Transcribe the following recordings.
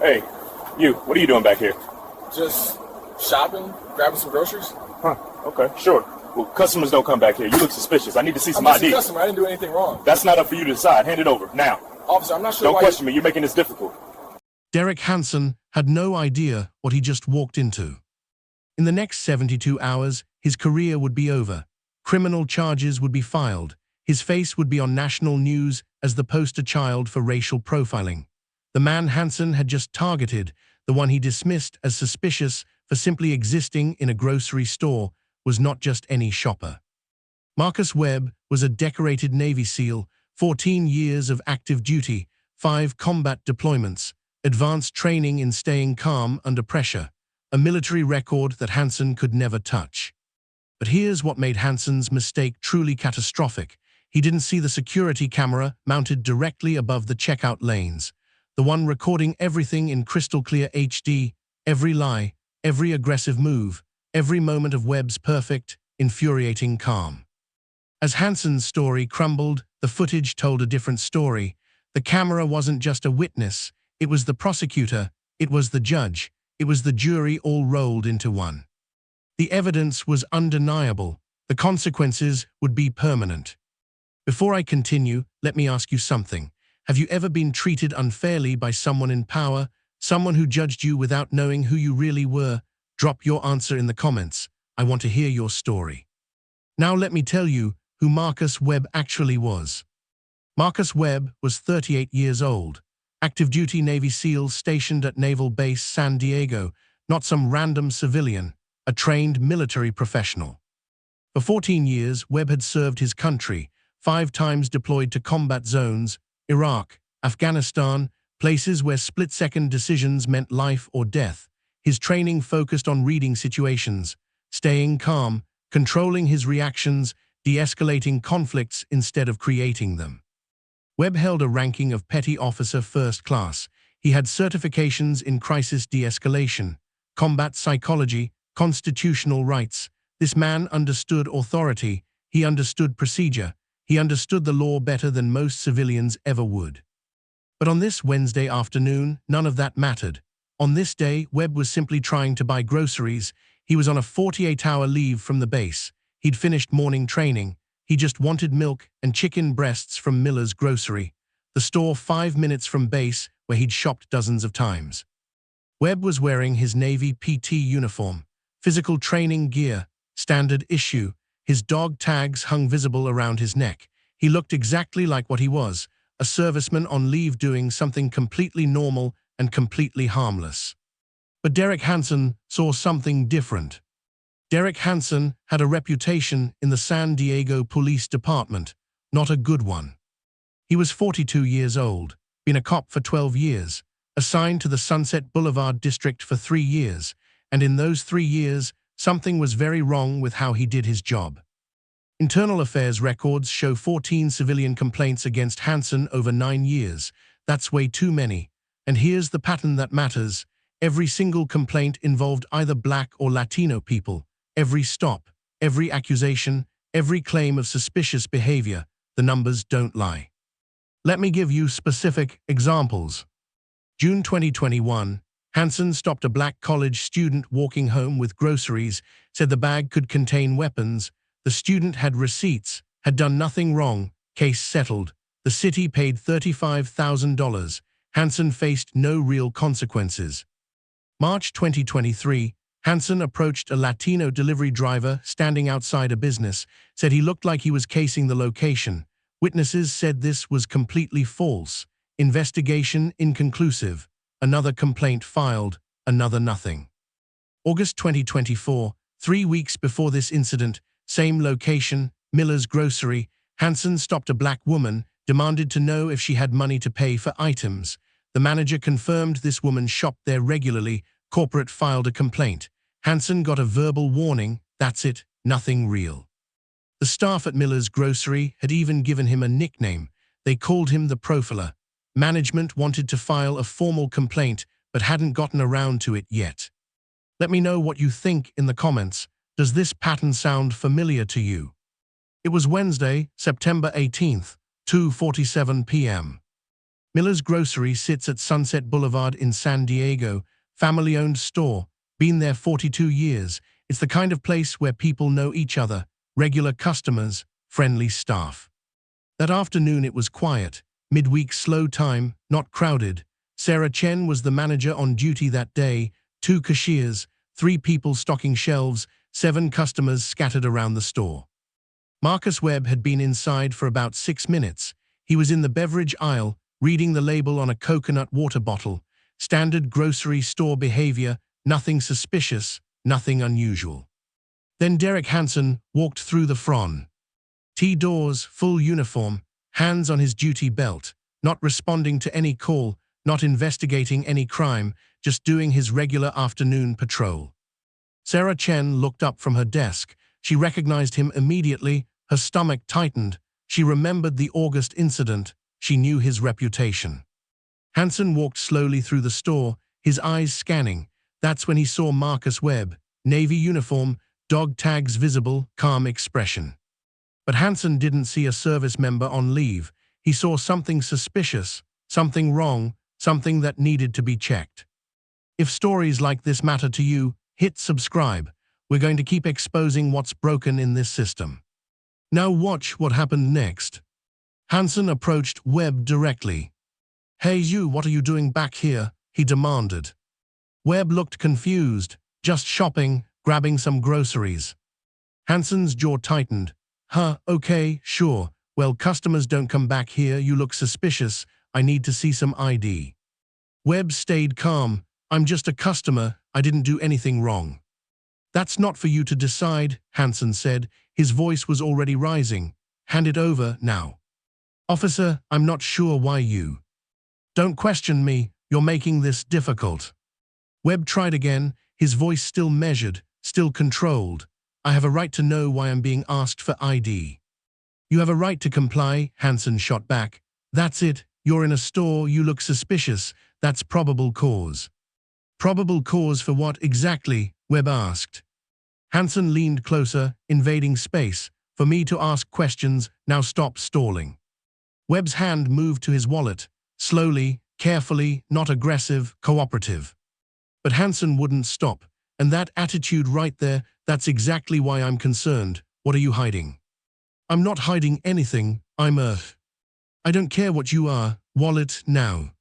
Hey, you, what are you doing back here? Just shopping, grabbing some groceries. Huh, okay, sure. Well, customers don't come back here. You look suspicious. I need to see some I'm just ID. a customer. I didn't do anything wrong. That's not up for you to decide. Hand it over, now. Officer, I'm not sure Don't why question me. You're making this difficult. Derek Hansen had no idea what he just walked into. In the next 72 hours, his career would be over. Criminal charges would be filed. His face would be on national news as the poster child for racial profiling. The man Hansen had just targeted, the one he dismissed as suspicious for simply existing in a grocery store, was not just any shopper. Marcus Webb was a decorated Navy SEAL, 14 years of active duty, 5 combat deployments, advanced training in staying calm under pressure, a military record that Hansen could never touch. But here's what made Hansen's mistake truly catastrophic. He didn't see the security camera mounted directly above the checkout lanes, the one recording everything in crystal clear HD, every lie, every aggressive move, every moment of Webb's perfect, infuriating calm. As Hansen's story crumbled, the footage told a different story. The camera wasn't just a witness, it was the prosecutor, it was the judge, it was the jury all rolled into one. The evidence was undeniable. The consequences would be permanent. Before I continue, let me ask you something. Have you ever been treated unfairly by someone in power, someone who judged you without knowing who you really were? Drop your answer in the comments. I want to hear your story. Now let me tell you who Marcus Webb actually was. Marcus Webb was 38 years old, active duty Navy SEAL stationed at Naval Base San Diego, not some random civilian, a trained military professional. For 14 years, Webb had served his country, 5 times deployed to combat zones, Iraq, Afghanistan, places where split-second decisions meant life or death. His training focused on reading situations, staying calm, controlling his reactions, de-escalating conflicts instead of creating them. Webb held a ranking of Petty Officer First Class. He had certifications in crisis de-escalation, combat psychology, constitutional rights. This man understood authority, he understood procedure, he understood the law better than most civilians ever would. But on this Wednesday afternoon, none of that mattered. On this day, Webb was simply trying to buy groceries. He was on a 48-hour leave from the base. He'd finished morning training. He just wanted milk and chicken breasts from Miller's Grocery, the store 5 minutes from base where he'd shopped dozens of times. Webb was wearing his Navy PT uniform, physical training gear, standard issue. His dog tags hung visible around his neck. He looked exactly like what he was, a serviceman on leave doing something completely normal and completely harmless. But Derek Hansen saw something different. Derek Hansen had a reputation in the San Diego Police Department, not a good one. He was 42 years old, been a cop for 12 years, assigned to the Sunset Boulevard District for 3 years, and in those 3 years, something was very wrong with how he did his job. Internal affairs records show 14 civilian complaints against Hansen over 9 years. That's way too many. And here's the pattern that matters. Every single complaint involved either Black or Latino people. Every stop, every accusation, every claim of suspicious behavior. The numbers don't lie. Let me give you specific examples. June 2021, Hansen stopped a Black college student walking home with groceries, said the bag could contain weapons. The student had receipts, had done nothing wrong, case settled. The city paid $35,000. Hansen faced no real consequences. March 2023, Hansen approached a Latino delivery driver standing outside a business, said he looked like he was casing the location. Witnesses said this was completely false. Investigation inconclusive. Another complaint filed, another nothing. August 2024, 3 weeks before this incident, same location, Miller's Grocery, Hansen stopped a Black woman, demanded to know if she had money to pay for items. The manager confirmed this woman shopped there regularly. Corporate filed a complaint. Hansen got a verbal warning, that's it, nothing real. The staff at Miller's Grocery had even given him a nickname. They called him the Profiler. Management wanted to file a formal complaint, but hadn't gotten around to it yet. Let me know what you think in the comments. Does this pattern sound familiar to you? It was Wednesday, September 18th, 2:47 p.m. Miller's Grocery sits at Sunset Boulevard in San Diego, family-owned store, been there 42 years. It's the kind of place where people know each other, regular customers, friendly staff. That afternoon it was quiet, midweek slow time, not crowded. Sarah Chen was the manager on duty that day, 2 cashiers, 3 people stocking shelves, 7 customers scattered around the store. Marcus Webb had been inside for about 6 minutes. He was in the beverage aisle, reading the label on a coconut water bottle. Standard grocery store behavior, nothing suspicious, nothing unusual. Then Derek Hansen walked through the front doors, full uniform, hands on his duty belt, not responding to any call, not investigating any crime, just doing his regular afternoon patrol. Sarah Chen looked up from her desk. She recognized him immediately. Her stomach tightened. She remembered the August incident. She knew his reputation. Hansen walked slowly through the store, his eyes scanning. That's when he saw Marcus Webb, navy uniform, dog tags visible, calm expression. But Hansen didn't see a service member on leave. He saw something suspicious, something wrong, something that needed to be checked. If stories like this matter to you, hit subscribe. We're going to keep exposing what's broken in this system. Now watch what happened next. Hansen approached Webb directly. "Hey you, what are you doing back here?" he demanded. Webb looked confused. "Just shopping, grabbing some groceries." Hansen's jaw tightened. "Huh, okay, sure. Well, customers don't come back here. You look suspicious. I need to see some ID." Webb stayed calm. "I'm just a customer. I didn't do anything wrong." "That's not for you to decide," Hansen said. His voice was already rising. "Hand it over now." "Officer, I'm not sure why you." "Don't question me. You're making this difficult." Webb tried again, his voice still measured, still controlled. "I have a right to know why I'm being asked for ID." "You have a right to comply," Hansen shot back. "That's it. You're in a store, you look suspicious. That's probable cause." "Probable cause for what exactly?" Webb asked. Hansen leaned closer, invading space. "For me to ask questions, now stop stalling." Webb's hand moved to his wallet, slowly, carefully, not aggressive, cooperative. But Hansen wouldn't stop, and that attitude right there, that's exactly why I'm concerned. "What are you hiding?" "I'm not hiding anything. I don't care what you are. Wallet now."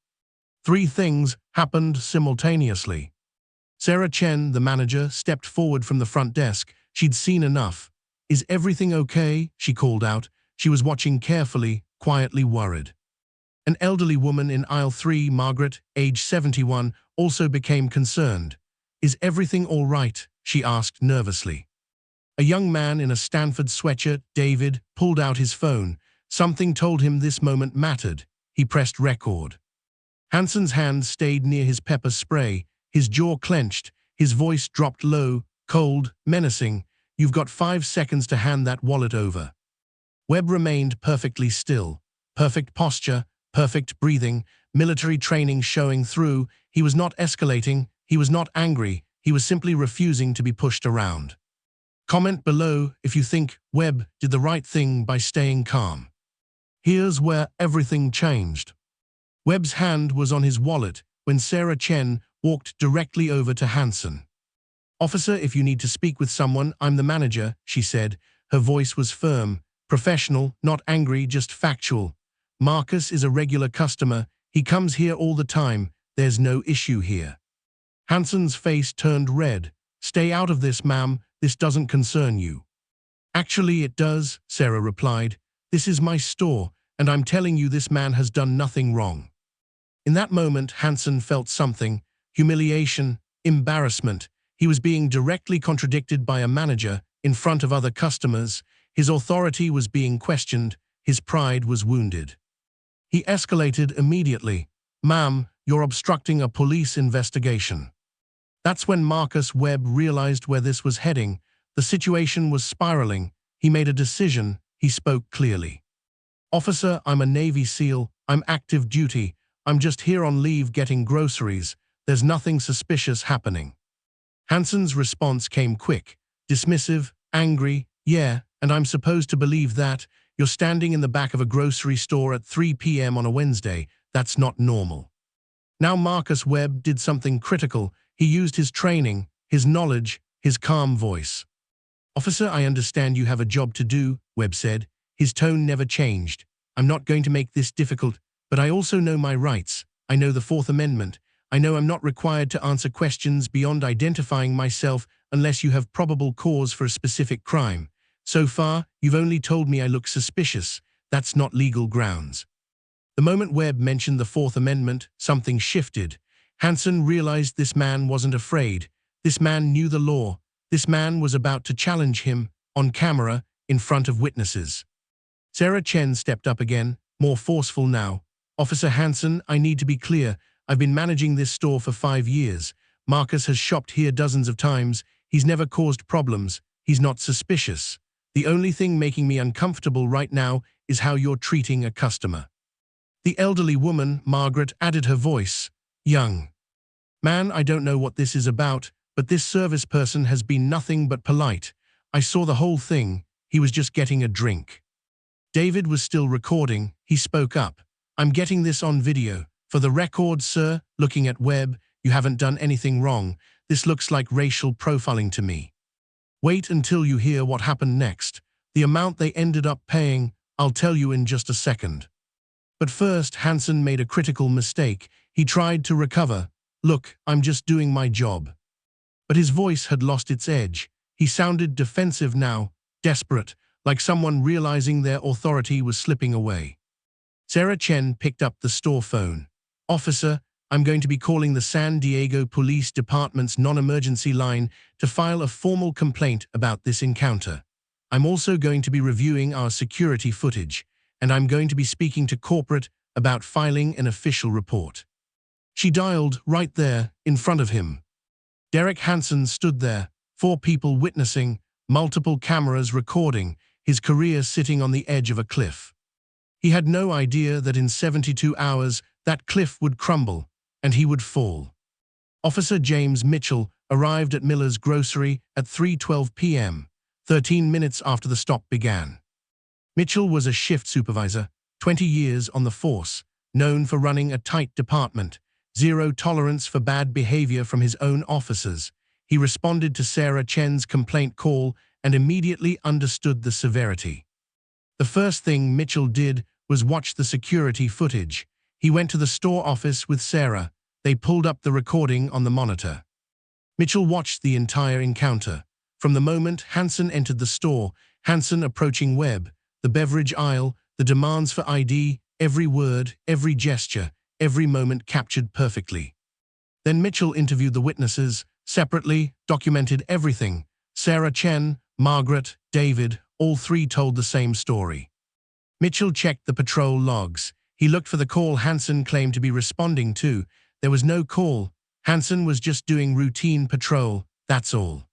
3 things happened simultaneously. Sarah Chen, the manager, stepped forward from the front desk. She'd seen enough. "Is everything okay?" she called out. She was watching carefully, quietly worried. An elderly woman in aisle 3, Margaret, age 71, also became concerned. "Is everything all right?" she asked nervously. A young man in a Stanford sweatshirt, David, pulled out his phone. Something told him this moment mattered. He pressed record. Hansen's hand stayed near his pepper spray. His jaw clenched. His voice dropped low, cold, menacing. "You've got 5 seconds to hand that wallet over." Webb remained perfectly still. Perfect posture, perfect breathing, military training showing through. He was not escalating. He was not angry. He was simply refusing to be pushed around. Comment below if you think Webb did the right thing by staying calm. Here's where everything changed. Webb's hand was on his wallet when Sarah Chen walked directly over to Hansen. "Officer, if you need to speak with someone, I'm the manager," she said. Her voice was firm, professional, not angry, just factual. "Marcus is a regular customer. He comes here all the time. There's no issue here." Hansen's face turned red. "Stay out of this, ma'am. This doesn't concern you." "Actually, it does," Sarah replied. "This is my store, and I'm telling you this man has done nothing wrong." In that moment, Hansen felt something: humiliation, embarrassment. He was being directly contradicted by a manager in front of other customers. His authority was being questioned. His pride was wounded. He escalated immediately. "Ma'am, you're obstructing a police investigation." That's when Marcus Webb realized where this was heading. The situation was spiraling. He made a decision. He spoke clearly. "Officer, I'm a Navy SEAL. I'm active duty. I'm just here on leave getting groceries. There's nothing suspicious happening." Hansen's response came quick, dismissive, angry. "Yeah, and I'm supposed to believe that? You're standing in the back of a grocery store at 3 p.m. on a Wednesday. That's not normal. Now Marcus Webb did something critical. He used his training, his knowledge, his calm voice. "Officer, I understand you have a job to do," Webb said. His tone never changed. "I'm not going to make this difficult, but I also know my rights. I know the Fourth Amendment. I know I'm not required to answer questions beyond identifying myself unless you have probable cause for a specific crime. So far, you've only told me I look suspicious. That's not legal grounds." The moment Webb mentioned the Fourth Amendment, something shifted. Hansen realized this man wasn't afraid. This man knew the law. This man was about to challenge him, on camera, in front of witnesses. Sarah Chen stepped up again, more forceful now. "Officer Hansen, I need to be clear. I've been managing this store for 5 years. Marcus has shopped here dozens of times. He's never caused problems. He's not suspicious. The only thing making me uncomfortable right now is how you're treating a customer." The elderly woman, Margaret, added her voice. "Young man, I don't know what this is about, but this service person has been nothing but polite. I saw the whole thing. He was just getting a drink." David was still recording. He spoke up. "I'm getting this on video. For the record, sir," looking at Webb, "you haven't done anything wrong. This looks like racial profiling to me." "Wait until you hear what happened next. The amount they ended up paying, I'll tell you in just a second." But first, Hansen made a critical mistake. He tried to recover. "Look, I'm just doing my job." But his voice had lost its edge. He sounded defensive now, desperate, like someone realizing their authority was slipping away. Sarah Chen picked up the store phone. "Officer, I'm going to be calling the San Diego Police Department's non-emergency line to file a formal complaint about this encounter. I'm also going to be reviewing our security footage, and I'm going to be speaking to corporate about filing an official report." She dialed right there, in front of him. Derek Hansen stood there, 4 people witnessing, multiple cameras recording, his career sitting on the edge of a cliff. He had no idea that in 72 hours that cliff would crumble, and he would fall. Officer James Mitchell arrived at Miller's Grocery at 3:12 p.m., 13 minutes after the stop began. Mitchell was a shift supervisor, 20 years on the force, known for running a tight department, zero tolerance for bad behavior from his own officers. He responded to Sarah Chen's complaint call and immediately understood the severity. The first thing Mitchell did was watch the security footage. He went to the store office with Sarah. They pulled up the recording on the monitor. Mitchell watched the entire encounter. From the moment Hansen entered the store, Hansen approaching Webb, the beverage aisle, the demands for ID, every word, every gesture, every moment captured perfectly. Then Mitchell interviewed the witnesses, separately, documented everything. Sarah Chen, Margaret, David, all 3 told the same story. Mitchell checked the patrol logs. He looked for the call Hansen claimed to be responding to. There was no call. Hansen was just doing routine patrol, that's all.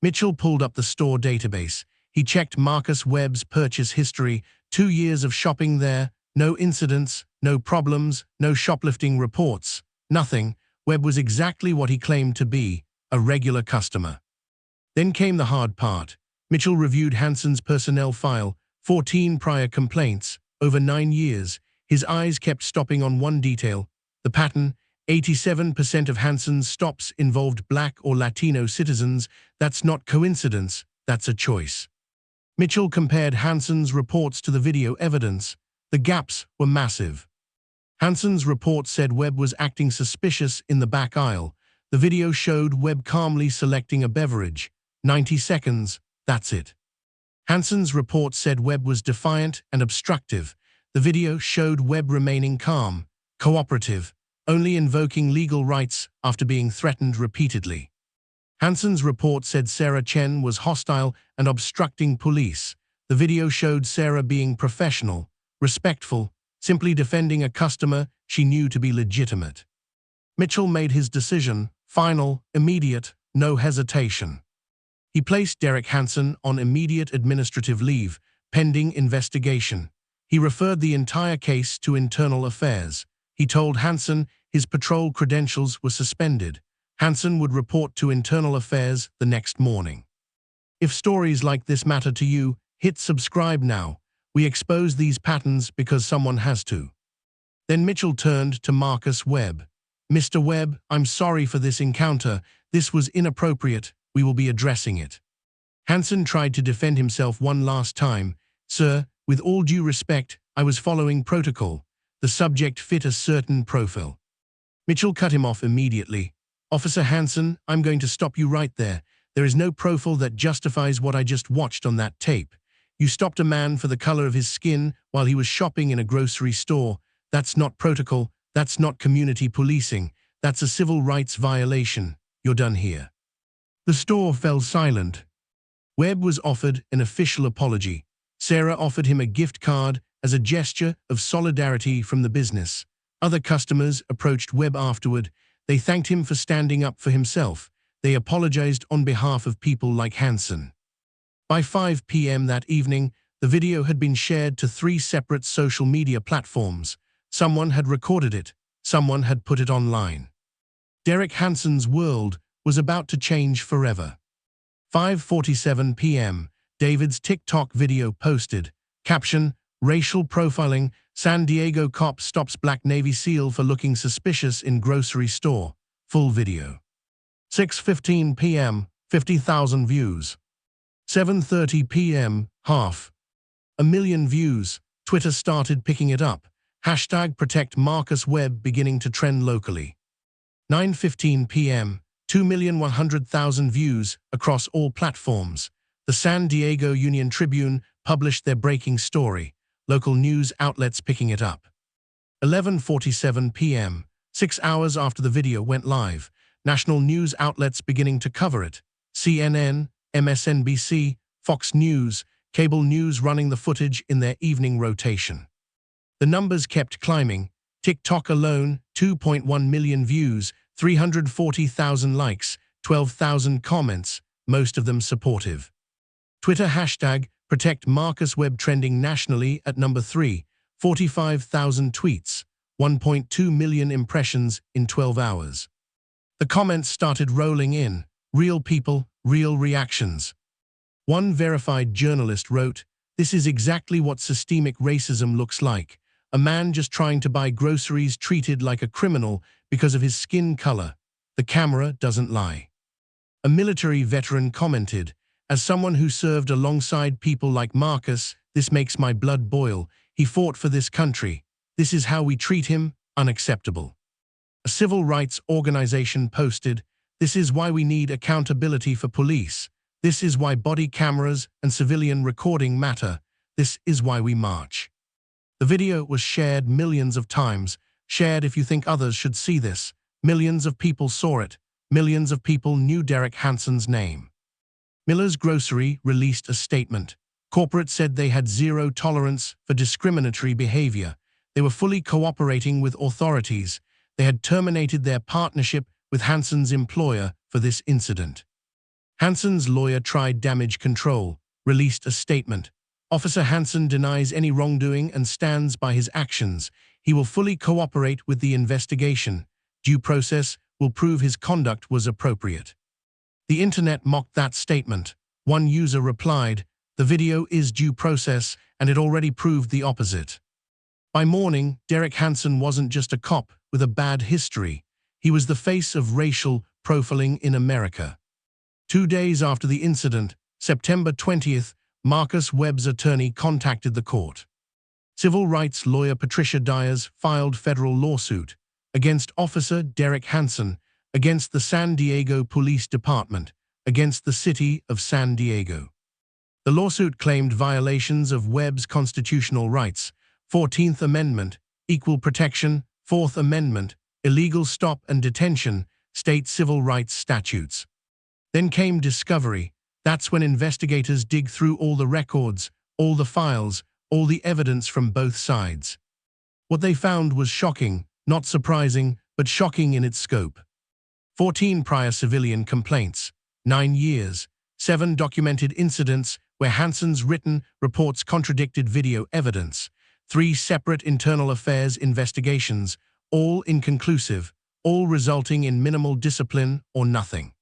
Mitchell pulled up the store database. He checked Marcus Webb's purchase history, 2 years of shopping there, no incidents, no problems, no shoplifting reports, nothing. Webb was exactly what he claimed to be, a regular customer. Then came the hard part. Mitchell reviewed Hansen's personnel file, 14 prior complaints, over 9 years. His eyes kept stopping on one detail, the pattern. 87% of Hansen's stops involved Black or Latino citizens. That's not coincidence, that's a choice. Mitchell compared Hansen's reports to the video evidence. The gaps were massive. Hansen's report said Webb was acting suspicious in the back aisle. The video showed Webb calmly selecting a beverage. 90 seconds, that's it. Hansen's report said Webb was defiant and obstructive. The video showed Webb remaining calm, cooperative, only invoking legal rights after being threatened repeatedly. Hansen's report said Sarah Chen was hostile and obstructing police. The video showed Sarah being professional, respectful, simply defending a customer she knew to be legitimate. Mitchell made his decision, final, immediate, no hesitation. He placed Derek Hansen on immediate administrative leave, pending investigation. He referred the entire case to internal affairs. He told Hansen his patrol credentials were suspended. Hansen would report to internal affairs the next morning. If stories like this matter to you, hit subscribe now. We expose these patterns because someone has to. Then Mitchell turned to Marcus Webb. "Mr. Webb, I'm sorry for this encounter. This was inappropriate. We will be addressing it." Hansen tried to defend himself one last time. "Sir, with all due respect, I was following protocol. The subject fit a certain profile." Mitchell cut him off immediately. "Officer Hansen, I'm going to stop you right there. There is no profile that justifies what I just watched on that tape. You stopped a man for the color of his skin while he was shopping in a grocery store. That's not protocol. That's not community policing. That's a civil rights violation. You're done here." The store fell silent. Webb was offered an official apology. Sarah offered him a gift card as a gesture of solidarity from the business. Other customers approached Webb afterward. They thanked him for standing up for himself. They apologized on behalf of people like Hansen. By 5 p.m. that evening, the video had been shared to 3 separate social media platforms. Someone had recorded it. Someone had put it online. Derek Hansen's world was about to change forever. 5:47 p.m. David's TikTok video posted. Caption: "Racial profiling. San Diego cop stops Black Navy SEAL for looking suspicious in grocery store." Full video. 6:15 p.m. 50,000 views. 7:30 p.m. half a million views. Twitter started picking it up. Hashtag protect Marcus Webb beginning to trend locally. 9:15 p.m. 2,100,000 views across all platforms. The San Diego Union Tribune published their breaking story. Local news outlets picking it up. 11:47 p.m. 6 hours after the video went live. National news outlets beginning to cover it. CNN, MSNBC, Fox News, cable news running the footage in their evening rotation. The numbers kept climbing. TikTok alone, 2.1 million views, 340,000 likes, 12,000 comments, most of them supportive. Twitter hashtag protect Marcus Webb trending nationally at number 3, 45,000 tweets, 1.2 million impressions in 12 hours. The comments started rolling in. Real people, real reactions. One verified journalist wrote, "This is exactly what systemic racism looks like. A man just trying to buy groceries treated like a criminal because of his skin color. The camera doesn't lie." A military veteran commented, "As someone who served alongside people like Marcus, this makes my blood boil. He fought for this country. This is how we treat him? Unacceptable." A civil rights organization posted, "This is why we need accountability for police. This is why body cameras and civilian recording matter. This is why we march." The video was shared millions of times. Shared if you think others should see this. Millions of people saw it. Millions of people knew Derek Hansen's name. Miller's Grocery released a statement. Corporate said they had zero tolerance for discriminatory behavior. They were fully cooperating with authorities. They had terminated their partnership with Hansen's employer for this incident. Hansen's lawyer tried damage control, released a statement. Officer Hansen denies any wrongdoing and stands by his actions. He will fully cooperate with the investigation. Due process will prove his conduct was appropriate. The internet mocked that statement. One user replied, "The video is due process and it already proved the opposite." By morning, Derek Hansen wasn't just a cop with a bad history. He was the face of racial profiling in America. 2 days after the incident, September 20th, Marcus Webb's attorney contacted the court. Civil rights lawyer Patricia Dyers filed federal lawsuit against Officer Derek Hansen, against the San Diego Police Department, against the city of San Diego. The lawsuit claimed violations of Webb's constitutional rights, 14th Amendment, equal protection, 4th Amendment, illegal stop and detention, state civil rights statutes. Then came discovery. That's when investigators dig through all the records, all the files, all the evidence from both sides. What they found was shocking, not surprising, but shocking in its scope. 14 prior civilian complaints, 9 years, 7 documented incidents where Hansen's written reports contradicted video evidence, 3 separate internal affairs investigations, all inconclusive, all resulting in minimal discipline or nothing.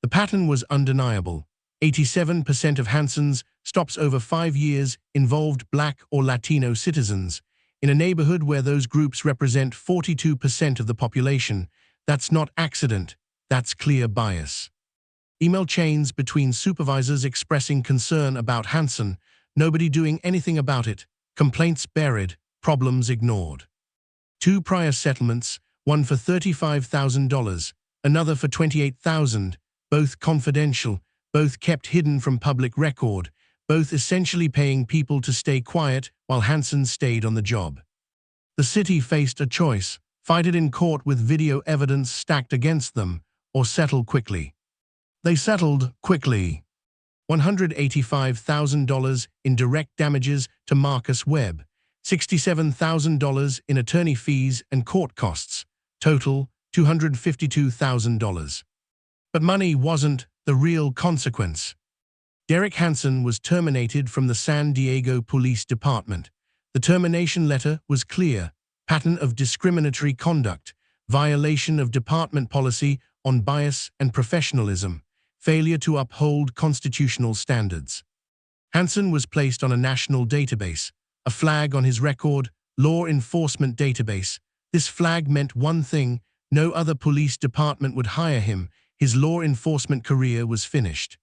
The pattern was undeniable. 87% of Hansen's stops over 5 years involved Black or Latino citizens. In a neighborhood where those groups represent 42% of the population, that's not accident, that's clear bias. Email chains between supervisors expressing concern about Hansen, nobody doing anything about it, complaints buried, problems ignored. 2 prior settlements, one for $35,000, another for $28,000, both confidential, both kept hidden from public record, both essentially paying people to stay quiet while Hansen stayed on the job. The city faced a choice: fight it in court with video evidence stacked against them, or settle quickly. They settled quickly. $185,000 in direct damages to Marcus Webb, $67,000 in attorney fees and court costs, total $252,000. But money wasn't the real consequence. Derek Hansen was terminated from the San Diego Police Department. The termination letter was clear: pattern of discriminatory conduct, violation of department policy on bias and professionalism, failure to uphold constitutional standards. Hansen was placed on a national database, a flag on his record, law enforcement database. This flag meant one thing: no other police department would hire him. His law enforcement career was finished.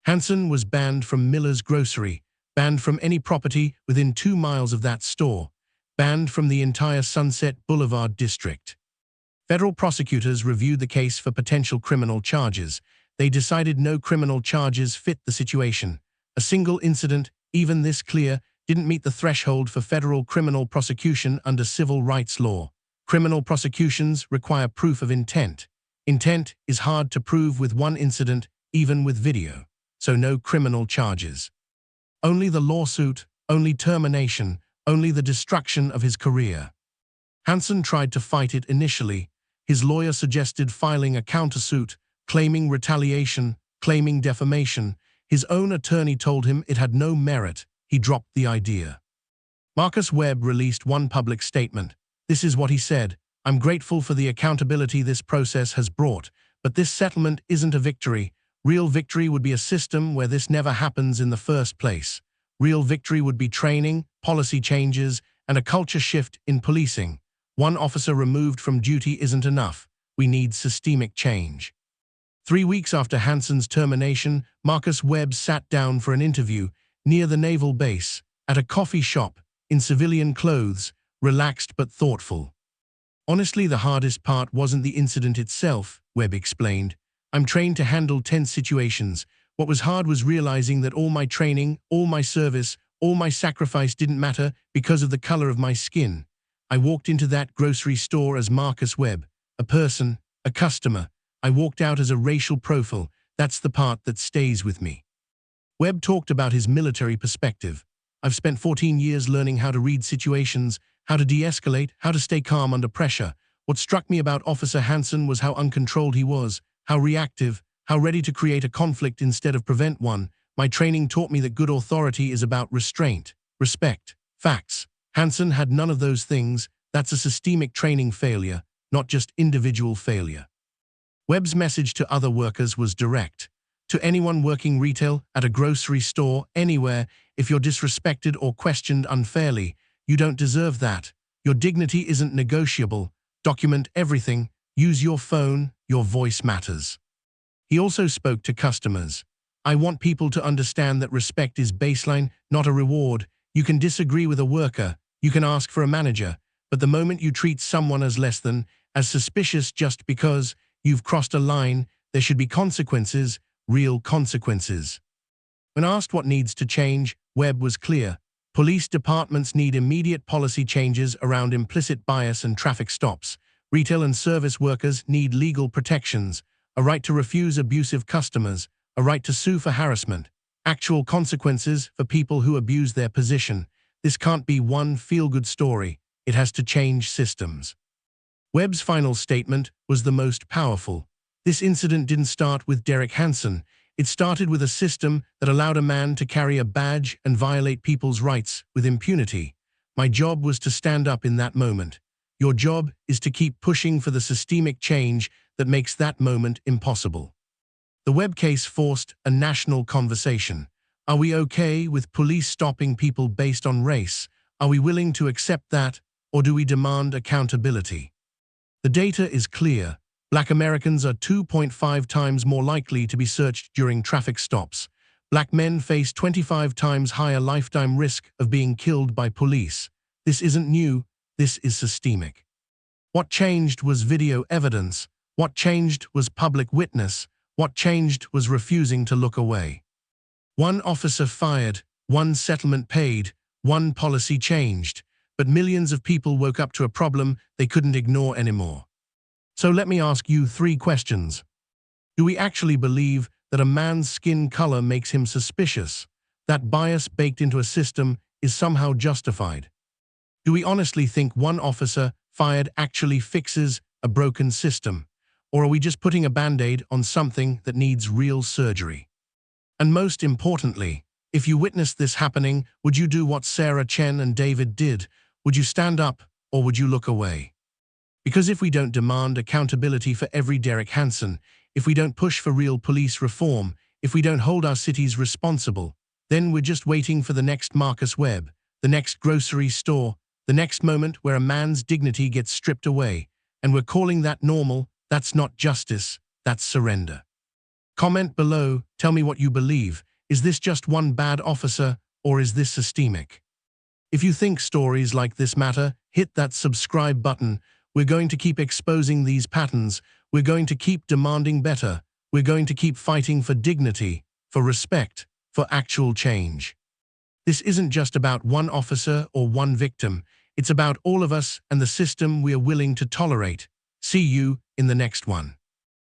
Hansen was banned from Miller's Grocery, banned from any property within 2 miles of that store, banned from the entire Sunset Boulevard district. Federal prosecutors reviewed the case for potential criminal charges. They decided no criminal charges fit the situation. A single incident, even this clear, didn't meet the threshold for federal criminal prosecution under civil rights law. Criminal prosecutions require proof of intent. Intent is hard to prove with one incident, even with video. So no criminal charges. Only the lawsuit, only termination, only the destruction of his career. Hansen tried to fight it initially. His lawyer suggested filing a countersuit, claiming retaliation, claiming defamation. His own attorney told him it had no merit. He dropped the idea. Marcus Webb released one public statement. This is what he said: "I'm grateful for the accountability this process has brought, but this settlement isn't a victory. Real victory would be a system where this never happens in the first place. Real victory would be training, policy changes, and a culture shift in policing. One officer removed from duty isn't enough. We need systemic change." 3 weeks after Hansen's termination, Marcus Webb sat down for an interview near the naval base, at a coffee shop, in civilian clothes, relaxed but thoughtful. "Honestly, the hardest part wasn't the incident itself," Webb explained. "I'm trained to handle tense situations. What was hard was realizing that all my training, all my service, all my sacrifice didn't matter because of the color of my skin. I walked into that grocery store as Marcus Webb, a person, a customer. I walked out as a racial profile. That's the part that stays with me." Webb talked about his military perspective. "I've spent 14 years learning how to read situations, how to de-escalate, how to stay calm under pressure. What struck me about Officer Hansen was how uncontrolled he was, how reactive, how ready to create a conflict instead of prevent one. My training taught me that good authority is about restraint, respect, facts. Hansen had none of those things. That's a systemic training failure, not just individual failure." Webb's message to other workers was direct. To anyone working retail, at a grocery store, anywhere, if you're disrespected or questioned unfairly, you don't deserve that. Your dignity isn't negotiable. Document everything. Use your phone. Your voice matters. He also spoke to customers. "I want people to understand that respect is baseline, not a reward. You can disagree with a worker. You can ask for a manager. But the moment you treat someone as less than, as suspicious just because you've crossed a line, there should be consequences, real consequences." When asked what needs to change, Webb was clear. Police departments need immediate policy changes around implicit bias and traffic stops. Retail and service workers need legal protections, a right to refuse abusive customers, a right to sue for harassment, actual consequences for people who abuse their position. This can't be one feel-good story. It has to change systems. Webb's final statement was the most powerful. This incident didn't start with Derek Hansen. It started with a system that allowed a man to carry a badge and violate people's rights with impunity. My job was to stand up in that moment. Your job is to keep pushing for the systemic change that makes that moment impossible. The Webb case forced a national conversation. Are we okay with police stopping people based on race? Are we willing to accept that, or do we demand accountability? The data is clear. Black Americans are 2.5 times more likely to be searched during traffic stops. Black men face 25 times higher lifetime risk of being killed by police. This isn't new, this is systemic. What changed was video evidence. What changed was public witness. What changed was refusing to look away. One officer fired, one settlement paid, one policy changed, but millions of people woke up to a problem they couldn't ignore anymore. So let me ask you 3 questions. Do we actually believe that a man's skin color makes him suspicious? That bias baked into a system is somehow justified? Do we honestly think one officer fired actually fixes a broken system? Or are we just putting a band-aid on something that needs real surgery? And most importantly, if you witnessed this happening, would you do what Sarah Chen and David did? Would you stand up, or would you look away? Because if we don't demand accountability for every Derek Hansen, if we don't push for real police reform, if we don't hold our cities responsible, then we're just waiting for the next Marcus Webb, the next grocery store, the next moment where a man's dignity gets stripped away, and we're calling that normal. That's not justice, that's surrender. Comment below, tell me what you believe. Is this just one bad officer, or is this systemic? If you think stories like this matter, hit that subscribe button. We're going to keep exposing these patterns. We're going to keep demanding better. We're going to keep fighting for dignity, for respect, for actual change. This isn't just about one officer or one victim. It's about all of us and the system we are willing to tolerate. See you in the next one.